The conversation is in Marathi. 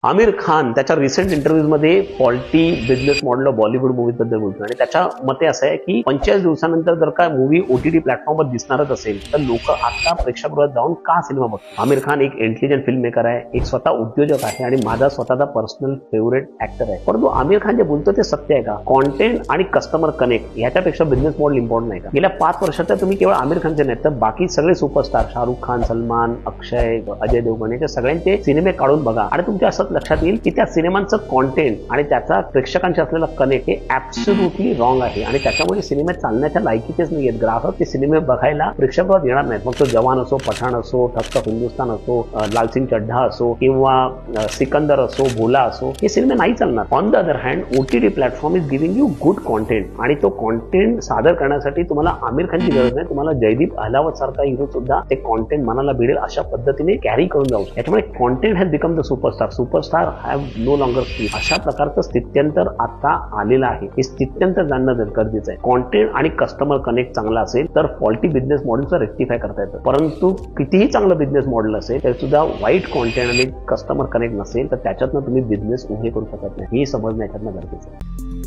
आमिर खान त्याच्या रिसेंट इंटरव्ह्यूज मध्ये faulty business model Bollywood movie बद्दल बोलतो आणि त्याच्या मते असं आहे की 45 दिवसानंतर जर का मूवी ओटीटी प्लॅटफॉर्मवर दिसणारच असेल तर लोक आता प्रेक्षकगृहात जाऊन का सिनेमा बघतात. आमिर खान एक इंटेलिजंट फिल्म मेकर आहे, एक स्वतः उद्योजक आहे आणि माझा स्वतःचा पर्सनल फेवरेट ऍक्टर आहे. परंतु आमिर खान जे बोलतो ते सत्य आहे का? कॉन्टेंट आणि कस्टमर कनेक्ट याच्यापेक्षा बिझनेस मॉडेल इम्पॉर्टंट नाही का? गेल्या 5 वर्षात तुम्ही केवळ आमिर खानचे नाही तर बाकी सगळे सुपरस्टार शाहरुख खान, सलमान, अक्षय, अजय देवगण याच्या सगळ्यांचे सिनेमे काढून बघा आणि तुमच्या असं लक्षात येईल की त्या सिनेमांचं कॉन्टेंट आणि त्याचा प्रेक्षकांशी असलेला कनेक्ट हे ऍब्सोल्युटली रॉंग आहे आणि त्याच्यामुळे सिनेमे चालण्याच्या लायकीचेच नाहीयेत. ग्राहक ते सिनेमे बघायला प्रेक्षकगृहात येणार नाहीत. मग तो जवान असो, पठाण असो, ठक ऑफ हिंदुस्तान असो, लालसिंग चड्ढा असो किंवा सिकंदर असो, भोला असो, हे सिनेमे नाही चालणार. On the other hand OTT platform is giving you good content आणि तो कॉन्टेंट सादर करण्यासाठी तुम्हाला आमिर खानची गरज नाही, तुम्हाला जयदीप अहलावत सारखा हिरो सुद्धा ते कॉन्टेंट मनाला भिडेल अशा पद्धतीने कॅरी करून जाऊ. याच्यामुळे content has become the superstar have no longer speech. अशा प्रकारचं स्थित्यंतर आता आलेलं आहे. हे स्थित्यंतर जाणणं गरजेचं आहे. कॉन्टेंट आणि कस्टमर कनेक्ट चांगला असेल तर फॉल्टी बिझनेस मॉडेलचं रेक्टिफाय करता येतं. परंतु कितीही चांगलं बिझनेस मॉडेल असेल तर सुद्धा वाईट कॉन्टेंट आणि कस्टमर कनेक्ट नसेल तर त्याच्यातनं तुम्ही बिझनेस उभे करू शकत नाही. हे समजणं याच्यातनं गरजेचं आहे.